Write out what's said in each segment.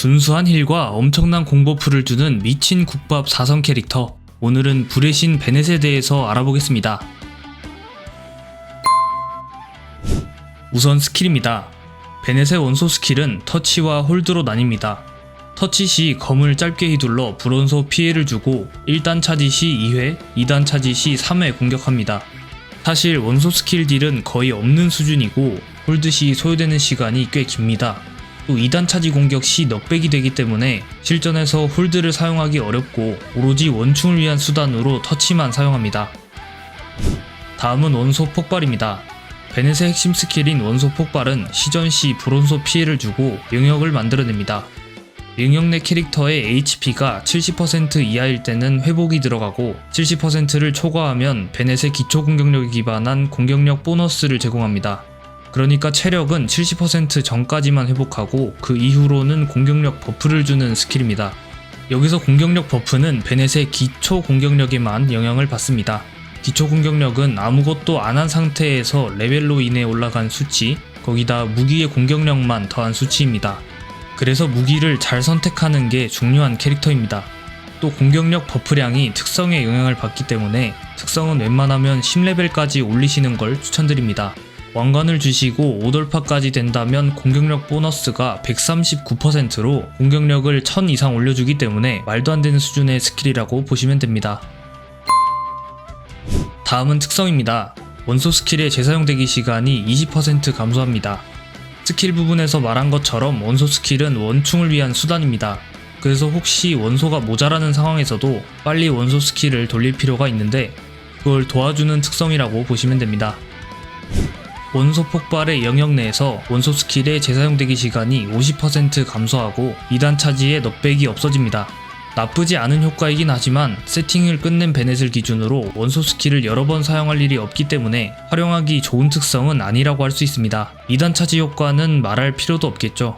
준수한 힐과 엄청난 공버프를 주는 미친 국밥 4성 캐릭터, 오늘은 불의 신 베넷에 대해서 알아보겠습니다. 우선 스킬입니다. 베넷의 원소 스킬은 터치와 홀드로 나뉩니다. 터치 시 검을 짧게 휘둘러 불원소 피해를 주고 1단 차지 시 2회, 2단 차지 시 3회 공격합니다. 사실 원소 스킬 딜은 거의 없는 수준이고 홀드 시 소요되는 시간이 꽤 깁니다. 또 2단 차지 공격 시 넉백이 되기 때문에 실전에서 홀드를 사용하기 어렵고 오로지 원충을 위한 수단으로 터치만 사용합니다. 다음은 원소 폭발입니다. 베넷의 핵심 스킬인 원소 폭발은 시전 시 불원소 피해를 주고 영역을 만들어냅니다. 영역 내 캐릭터의 HP가 70% 이하일 때는 회복이 들어가고 70%를 초과하면 베넷의 기초 공격력에 기반한 공격력 보너스를 제공합니다. 그러니까 체력은 70% 전까지만 회복하고 그 이후로는 공격력 버프를 주는 스킬입니다. 여기서 공격력 버프는 베넷의 기초 공격력에만 영향을 받습니다. 기초 공격력은 아무것도 안 한 상태에서 레벨로 인해 올라간 수치, 거기다 무기의 공격력만 더한 수치입니다. 그래서 무기를 잘 선택하는 게 중요한 캐릭터입니다. 또 공격력 버프량이 특성에 영향을 받기 때문에 특성은 웬만하면 10레벨까지 올리시는 걸 추천드립니다. 왕관을 주시고 5돌파까지 된다면 공격력 보너스가 139%로 공격력을 1000 이상 올려주기 때문에 말도 안 되는 수준의 스킬이라고 보시면 됩니다. 다음은 특성입니다. 원소 스킬의 재사용 대기 시간이 20% 감소합니다. 스킬 부분에서 말한 것처럼 원소 스킬은 원충을 위한 수단입니다. 그래서 혹시 원소가 모자라는 상황에서도 빨리 원소 스킬을 돌릴 필요가 있는데 그걸 도와주는 특성이라고 보시면 됩니다. 원소 폭발의 영역 내에서 원소 스킬의 재사용 대기 시간이 50% 감소하고 2단 차지의 넉백이 없어집니다. 나쁘지 않은 효과이긴 하지만 세팅을 끝낸 베넷을 기준으로 원소 스킬을 여러 번 사용할 일이 없기 때문에 활용하기 좋은 특성은 아니라고 할 수 있습니다. 2단 차지 효과는 말할 필요도 없겠죠.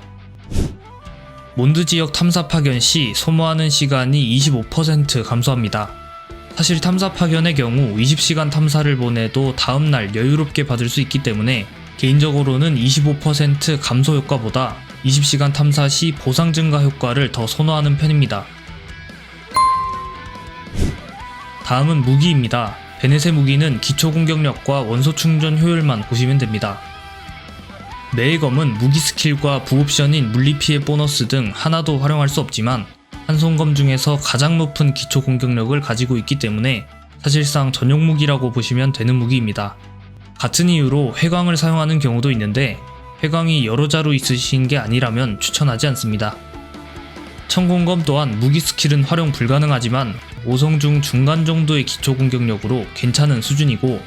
몬드 지역 탐사 파견 시 소모하는 시간이 25% 감소합니다. 사실 탐사 파견의 경우 20시간 탐사를 보내도 다음날 여유롭게 받을 수 있기 때문에 개인적으로는 25% 감소 효과보다 20시간 탐사 시 보상 증가 효과를 더 선호하는 편입니다. 다음은 무기입니다. 베넷의 무기는 기초 공격력과 원소 충전 효율만 보시면 됩니다. 매의 검은 무기 스킬과 부옵션인 물리피해 보너스 등 하나도 활용할 수 없지만 한손검 중에서 가장 높은 기초 공격력을 가지고 있기 때문에 사실상 전용 무기라고 보시면 되는 무기입니다. 같은 이유로 회광을 사용하는 경우도 있는데 회광이 여러 자루 있으신 게 아니라면 추천하지 않습니다. 천공검 또한 무기 스킬은 활용 불가능하지만 5성 중 중간 정도의 기초 공격력으로 괜찮은 수준이고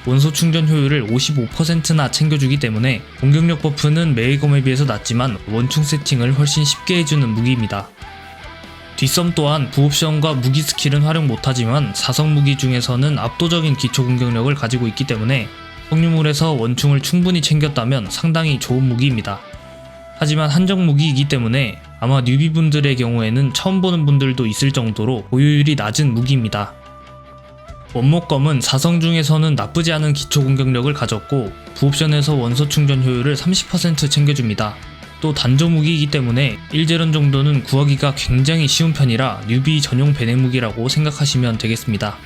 원소 충전 효율을 55%나 챙겨주기 때문에 공격력 버프는 매의검에 비해서 낮지만 원충 세팅을 훨씬 쉽게 해주는 무기입니다. 뒷섬 또한 부옵션과 무기 스킬은 활용 못하지만 4성 무기 중에서는 압도적인 기초 공격력을 가지고 있기 때문에 성유물에서 원충을 충분히 챙겼다면 상당히 좋은 무기입니다. 하지만 한정 무기이기 때문에 아마 뉴비분들의 경우에는 처음 보는 분들도 있을 정도로 보유율이 낮은 무기입니다. 원목검은 4성 중에서는 나쁘지 않은 기초 공격력을 가졌고 부옵션에서 원소 충전 효율을 30% 챙겨줍니다. 또 단조 무기이기 때문에 1제런 정도는 구하기가 굉장히 쉬운 편이라 뉴비 전용 베넷 무기라고 생각하시면 되겠습니다.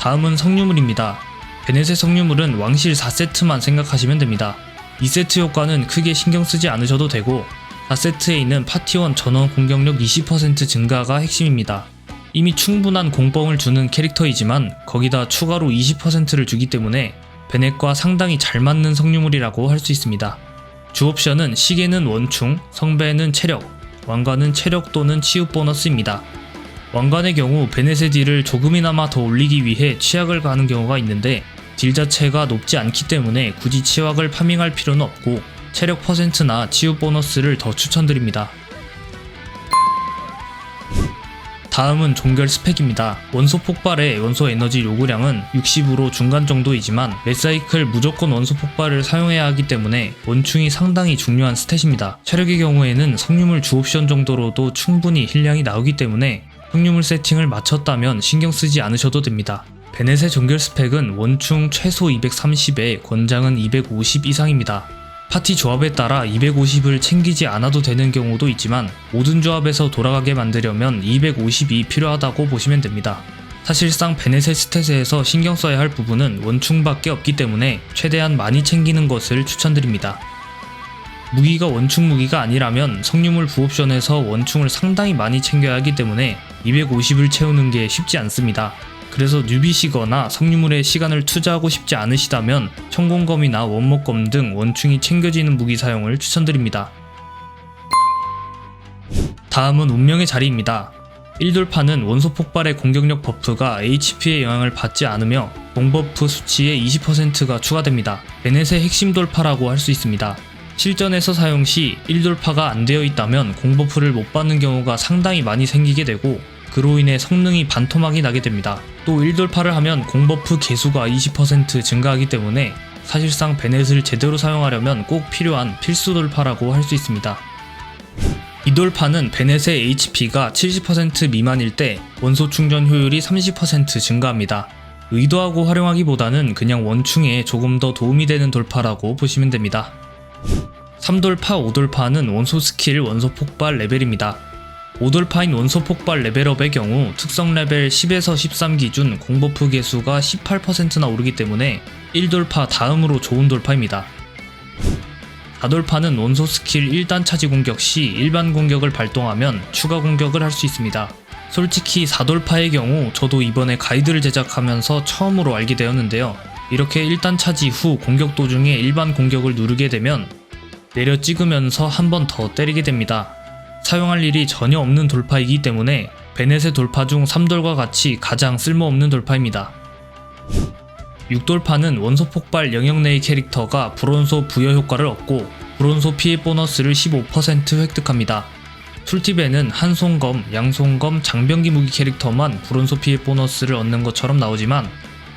다음은 성유물입니다. 베넷의 성유물은 왕실 4세트만 생각하시면 됩니다. 2세트 효과는 크게 신경 쓰지 않으셔도 되고 4세트에 있는 파티원 전원 공격력 20% 증가가 핵심입니다. 이미 충분한 공뻥을 주는 캐릭터이지만 거기다 추가로 20%를 주기 때문에 베넷과 상당히 잘 맞는 성유물이라고 할 수 있습니다. 주옵션은 시계는 원충, 성배는 체력, 왕관은 체력 또는 치유 보너스입니다. 왕관의 경우 베넷의 딜을 조금이나마 더 올리기 위해 치약을 가는 경우가 있는데 딜 자체가 높지 않기 때문에 굳이 치약을 파밍할 필요는 없고 체력 퍼센트나 치유 보너스를 더 추천드립니다. 다음은 종결 스펙입니다. 원소 폭발의 원소 에너지 요구량은 60으로 중간 정도이지만 매사이클 무조건 원소 폭발을 사용해야 하기 때문에 원충이 상당히 중요한 스탯입니다. 체력의 경우에는 성유물 주옵션 정도로도 충분히 힐량이 나오기 때문에 성유물 세팅을 맞췄다면 신경 쓰지 않으셔도 됩니다. 베넷의 종결 스펙은 원충 최소 230에 권장은 250 이상입니다. 파티 조합에 따라 250을 챙기지 않아도 되는 경우도 있지만 모든 조합에서 돌아가게 만들려면 250이 필요하다고 보시면 됩니다. 사실상 베넷의 스탯에서 신경 써야 할 부분은 원충밖에 없기 때문에 최대한 많이 챙기는 것을 추천드립니다. 무기가 원충 무기가 아니라면 성유물 부옵션에서 원충을 상당히 많이 챙겨야 하기 때문에 250을 채우는 게 쉽지 않습니다. 그래서 뉴비시거나 성유물에 시간을 투자하고 싶지 않으시다면 천공검이나 원목검 등 원충이 챙겨지는 무기 사용을 추천드립니다. 다음은 운명의 자리입니다. 1돌파는 원소 폭발의 공격력 버프가 HP의 영향을 받지 않으며 공버프 수치의 20%가 추가됩니다. 베넷의 핵심 돌파라고 할 수 있습니다. 실전에서 사용 시 1돌파가 안 되어 있다면 공버프를 못 받는 경우가 상당히 많이 생기게 되고 그로 인해 성능이 반토막이 나게 됩니다. 또 1돌파를 하면 공버프 개수가 20% 증가하기 때문에 사실상 베넷을 제대로 사용하려면 꼭 필요한 필수 돌파라고 할 수 있습니다. 2돌파는 베넷의 HP가 70% 미만일 때 원소 충전 효율이 30% 증가합니다. 의도하고 활용하기보다는 그냥 원충에 조금 더 도움이 되는 돌파라고 보시면 됩니다. 3돌파, 5돌파는 원소 스킬 원소 폭발 레벨입니다. 5돌파인 원소 폭발 레벨업의 경우 특성 레벨 10에서 13 기준 공버프 개수가 18%나 오르기 때문에 1돌파 다음으로 좋은 돌파입니다. 4돌파는 원소 스킬 1단 차지 공격 시 일반 공격을 발동하면 추가 공격을 할 수 있습니다. 솔직히 4돌파의 경우 저도 이번에 가이드를 제작하면서 처음으로 알게 되었는데요. 이렇게 1단 차지 후 공격 도중에 일반 공격을 누르게 되면 내려 찍으면서 한 번 더 때리게 됩니다. 사용할 일이 전혀 없는 돌파이기 때문에 베넷의 돌파 중 3돌과 같이 가장 쓸모없는 돌파입니다. 6돌파는 원소 폭발 영역 내의 캐릭터가 불원소 부여 효과를 얻고 불원소 피해 보너스를 15% 획득합니다. 툴팁에는 한손검, 양손검, 장병기 무기 캐릭터만 불원소 피해 보너스를 얻는 것처럼 나오지만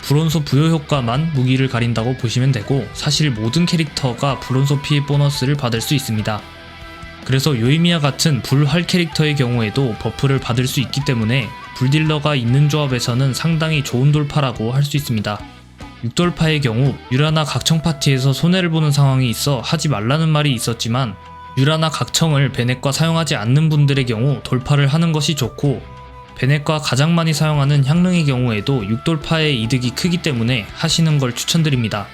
불원소 부여 효과만 무기를 가린다고 보시면 되고 사실 모든 캐릭터가 불원소 피해 보너스를 받을 수 있습니다. 그래서 요이미와 같은 불활 캐릭터의 경우에도 버프를 받을 수 있기 때문에 불딜러가 있는 조합에서는 상당히 좋은 돌파라고 할 수 있습니다. 6돌파의 경우 유라나 각청 파티에서 손해를 보는 상황이 있어 하지 말라는 말이 있었지만 유라나 각청을 베넷과 사용하지 않는 분들의 경우 돌파를 하는 것이 좋고 베넷과 가장 많이 사용하는 향릉의 경우에도 6돌파의 이득이 크기 때문에 하시는 걸 추천드립니다.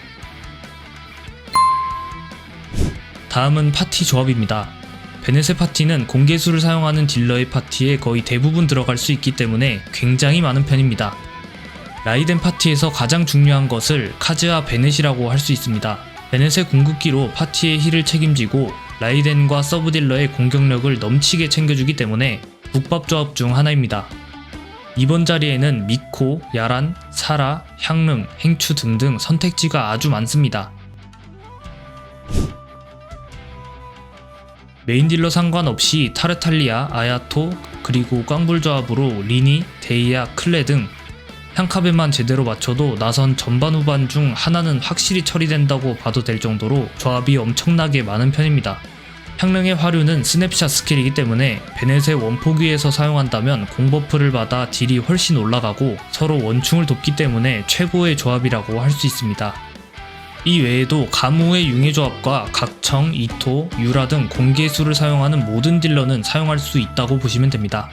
다음은 파티 조합입니다. 베넷의 파티는 공개수를 사용하는 딜러의 파티에 거의 대부분 들어갈 수 있기 때문에 굉장히 많은 편입니다. 라이덴 파티에서 가장 중요한 것을 카즈아 베넷이라고 할 수 있습니다. 베넷의 궁극기로 파티의 힐을 책임지고 라이덴과 서브딜러의 공격력을 넘치게 챙겨주기 때문에 국밥 조합 중 하나입니다. 이번 자리에는 미코, 야란, 사라, 향릉, 행추 등등 선택지가 아주 많습니다. 메인 딜러 상관없이 타르탈리아, 아야토, 그리고 꽝불 조합으로 리니, 데이아, 클레 등 향카베만 제대로 맞춰도 나선 전반 후반 중 하나는 확실히 처리된다고 봐도 될 정도로 조합이 엄청나게 많은 편입니다. 향릉의 화류는 스냅샷 스킬이기 때문에 베넷의 원포기에서 사용한다면 공버프를 받아 딜이 훨씬 올라가고 서로 원충을 돕기 때문에 최고의 조합이라고 할 수 있습니다. 이 외에도 가무의 융의 조합과 각청, 이토, 유라 등 공개수를 사용하는 모든 딜러는 사용할 수 있다고 보시면 됩니다.